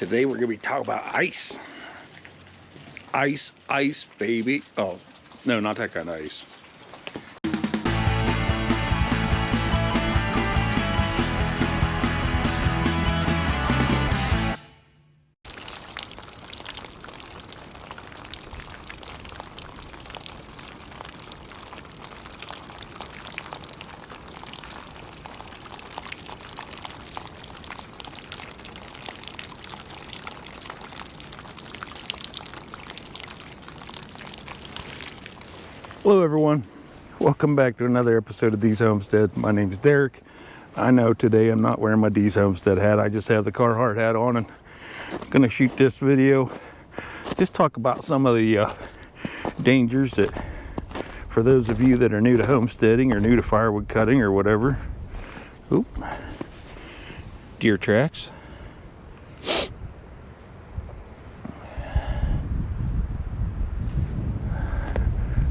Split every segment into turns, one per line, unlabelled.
Today we're going to be talking about ice. Ice, baby. Oh, no, not that kind of ice. Hello everyone, welcome back to another episode of Dee's Homestead. My name is Derek. I know today I'm not wearing my Dee's Homestead hat, I just have the Carhartt hat on, and I'm going to shoot this video, just talk about some of the dangers that, for those of you that are new to homesteading or new to firewood cutting or whatever. Oop, deer tracks.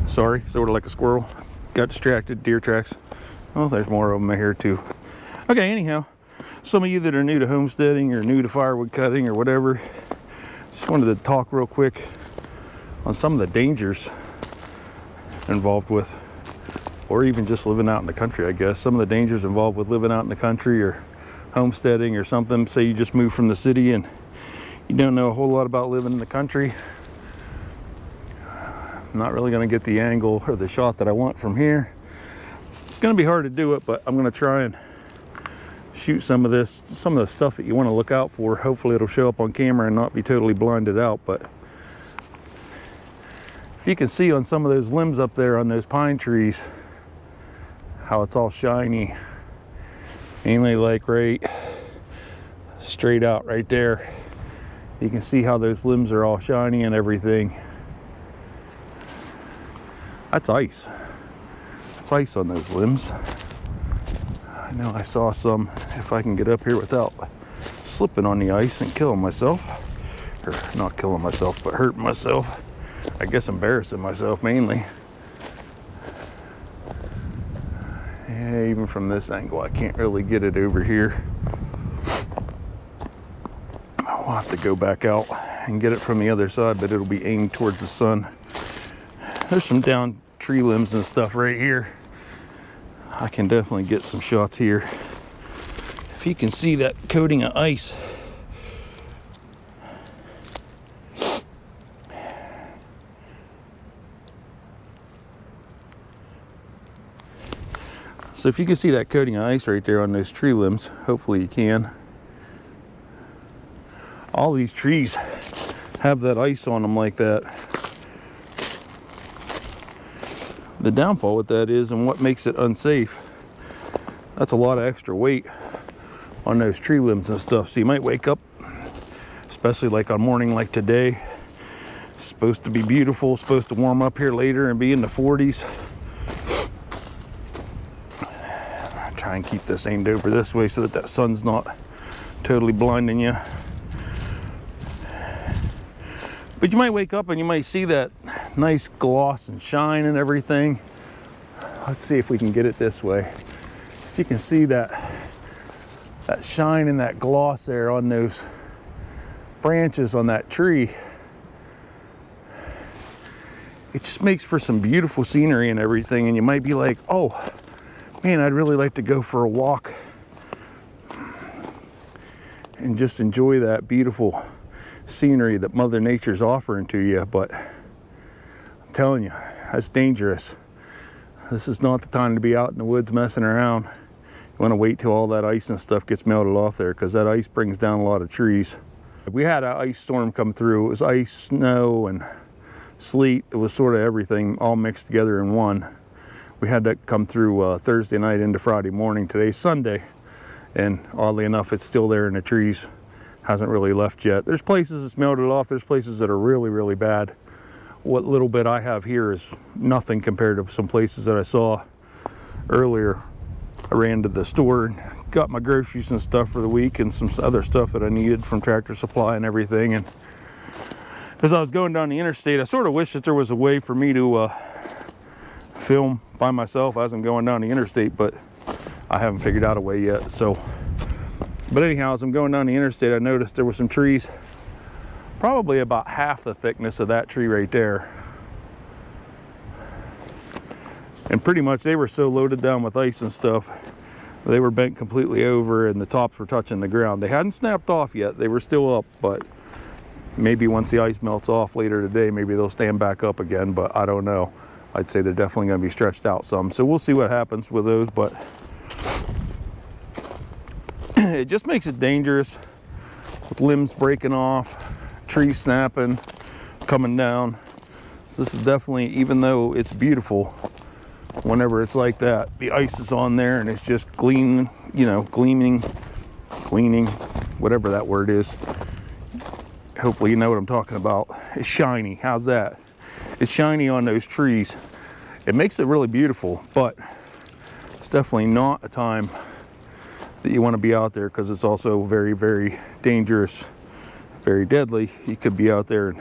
Sorry, sort of like a squirrel. Got distracted, deer tracks. Oh, there's more of them here too. Okay, anyhow, some of you that are new to homesteading or new to firewood cutting or whatever, just wanted to talk real quick on some of the dangers involved with, or even just living out in the country, I guess. Some of the dangers involved with living out in the country or homesteading or something. Say you just moved from the city and you don't know a whole lot about living in the country. I'm not really going to get the angle or the shot that I want from here. It's going to be hard to do it, but I'm going to try and shoot some of the stuff that you want to look out for. Hopefully it'll show up on camera and not be totally blinded out. But if you can see on some of those limbs up there on those pine trees, how it's all shiny, mainly like right straight out right there. You can see how those limbs are all shiny and everything. That's ice. That's ice on those limbs. I know I saw some, if I can get up here without slipping on the ice and killing myself. Or not killing myself, but hurting myself. I guess embarrassing myself mainly. Yeah, even from this angle, I can't really get it over here. I'll have to go back out and get it from the other side, but it'll be aimed towards the sun. There's some down tree limbs and stuff right here. I can definitely get some shots here. If you can see that coating of ice. So if you can see that coating of ice right there on those tree limbs, hopefully you can. All these trees have that ice on them like that. The downfall with that is, and what makes it unsafe, that's a lot of extra weight on those tree limbs and stuff. So you might wake up, especially like on a morning like today, it's supposed to be beautiful, supposed to warm up here later and be in the 40s. Try and keep this aimed over this way so that that sun's not totally blinding you. But you might wake up and you might see that nice gloss and shine and everything. Let's see if we can get it this way. If you can see that shine and that gloss there on those branches on that tree, it just makes for some beautiful scenery and everything. And you might be like, oh man, I'd really like to go for a walk and just enjoy that beautiful scenery that Mother Nature's offering to you. But I'm telling you, that's dangerous. This is not the time to be out in the woods messing around. You want to wait till all that ice and stuff gets melted off there, because that ice brings down a lot of trees. We had an ice storm come through. It was ice, snow, and sleet. It was sort of everything all mixed together in one. We had that come through Thursday night into Friday morning. Today's Sunday, and oddly enough, it's still there in the trees. Hasn't really left yet. There's places it's melted off. There's places that are really, really bad. What little bit I have here is nothing compared to some places that I saw earlier. I ran to the store and got my groceries and stuff for the week and some other stuff that I needed from Tractor Supply and everything. And as I was going down the interstate, I sort of wish that there was a way for me to film by myself as I'm going down the interstate, but I haven't figured out a way yet. So But anyhow, as I'm going down the interstate, I noticed there were some trees, probably about half the thickness of that tree right there. And pretty much they were so loaded down with ice and stuff, they were bent completely over and the tops were touching the ground. They hadn't snapped off yet, they were still up, but maybe once the ice melts off later today, maybe they'll stand back up again, but I don't know. I'd say they're definitely going to be stretched out some. So we'll see what happens with those, but it just makes it dangerous with limbs breaking off, trees snapping, coming down. So this is definitely, even though it's beautiful, whenever it's like that, the ice is on there and it's just gleaming, you know, gleaming, whatever that word is. Hopefully you know what I'm talking about. It's shiny. How's that? It's shiny on those trees. It makes it really beautiful, but it's definitely not a time that you want to be out there because it's also very, very dangerous, very deadly. You could be out there and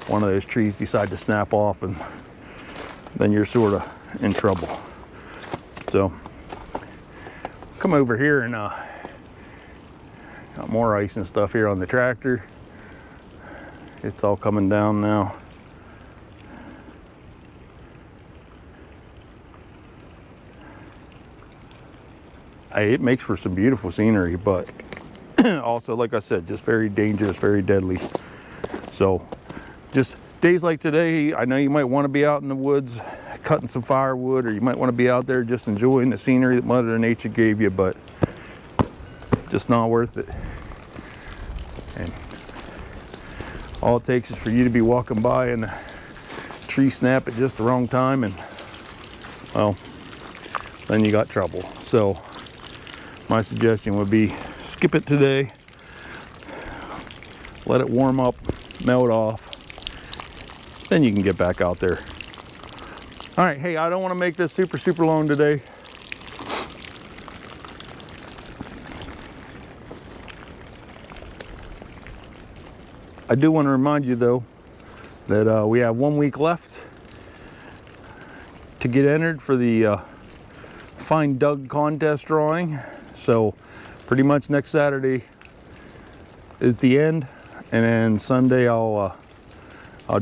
one of those trees decide to snap off and then you're sort of in trouble. So come over here and got more ice and stuff here on the tractor. It's all coming down now. It makes for some beautiful scenery, but also, like I said, just very dangerous, very deadly. So just days like today, I know you might want to be out in the woods cutting some firewood, or you might want to be out there just enjoying the scenery that Mother Nature gave you, but just not worth it. And all it takes is for you to be walking by and the tree snap at just the wrong time, and well, then you got trouble. So my suggestion would be skip it today, let it warm up, melt off, then you can get back out there. All right, hey, I don't want to make this super long today. I do want to remind you though that we have 1 week left to get entered for the Find Doug contest drawing. So pretty much next Saturday is the end, and then Sunday I'll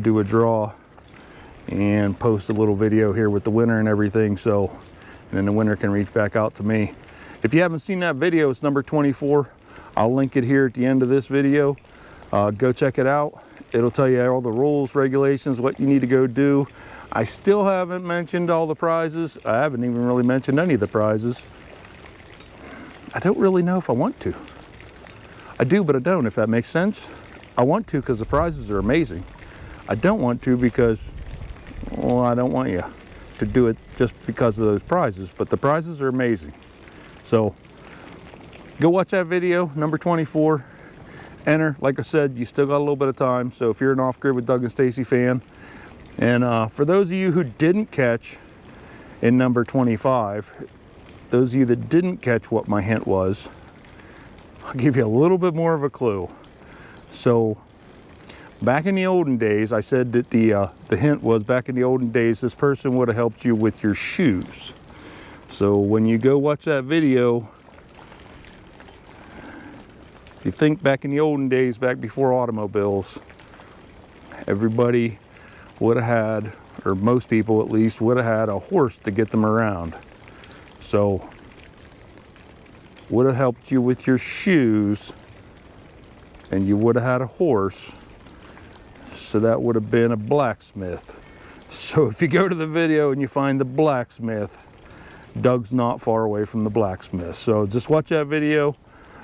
do a draw and post a little video here with the winner and everything, so and then the winner can reach back out to me. If you haven't seen that video, it's number 24. I'll link it here at the end of this video. Go check it out. It'll tell you all the rules, regulations, what you need to go do. I still haven't mentioned all the prizes. I haven't even really mentioned any of the prizes. I don't really know if I want to. I do, but I don't, if that makes sense. I want to because the prizes are amazing. I don't want to because, well, I don't want you to do it just because of those prizes, but the prizes are amazing. So go watch that video, number 24. Enter. Like I said, you still got a little bit of time, so if you're an Off Grid with Doug and Stacy fan, and for those of you who didn't catch in number 25, those of you that didn't catch what my hint was, I'll give you a little bit more of a clue. So back in the olden days, I said that the hint was, back in the olden days, this person would have helped you with your shoes. So when you go watch that video, if you think back in the olden days, back before automobiles, everybody would have had, or most people at least, would have had a horse to get them around. So would have helped you with your shoes, and you would have had a horse, so that would have been a blacksmith. So if you go to the video and you find the blacksmith, Doug's not far away from the blacksmith. So just watch that video,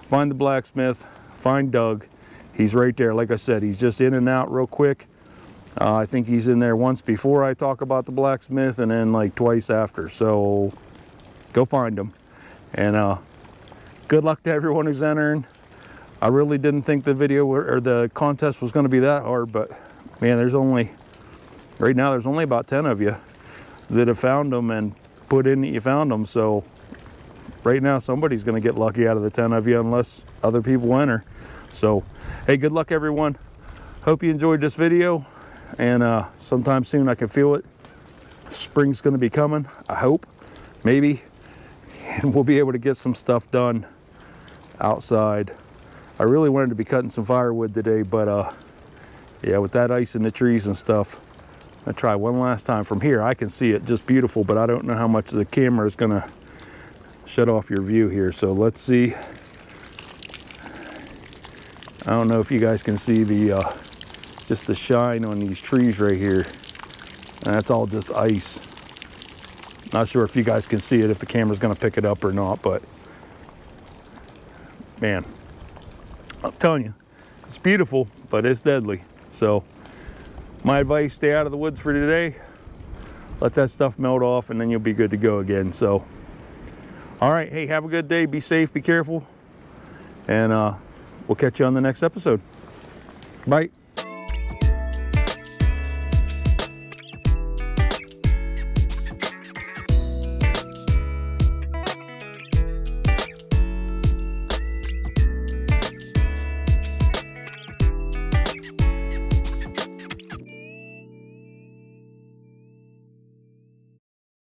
find the blacksmith, find Doug. He's right there. Like I said, he's just in and out real quick. I think he's in there once before I talk about the blacksmith, and then like twice after. So go find him. And good luck to everyone who's entering. I really didn't think the video or the contest was going to be that hard, but man, right now there's only about 10 of you that have found them and put in that you found them. So right now somebody's going to get lucky out of the 10 of you, unless other people enter. So hey, good luck everyone. Hope you enjoyed this video, and sometime soon, I can feel it, spring's going to be coming, I hope, maybe, and we'll be able to get some stuff done outside. I really wanted to be cutting some firewood today, but yeah, with that ice in the trees and stuff, I'll try one last time. From here I can see it just beautiful, but I don't know how much the camera is gonna shut off your view here. So let's see. I don't know if you guys can see the just the shine on these trees right here. And that's all just ice. Not sure if you guys can see it, if the camera's gonna pick it up or not, but man, I'm telling you, it's beautiful, but it's deadly. So my advice, stay out of the woods for today. Let that stuff melt off and then you'll be good to go again. So, all right, hey, have a good day. Be safe, be careful. And we'll catch you on the next episode. Bye.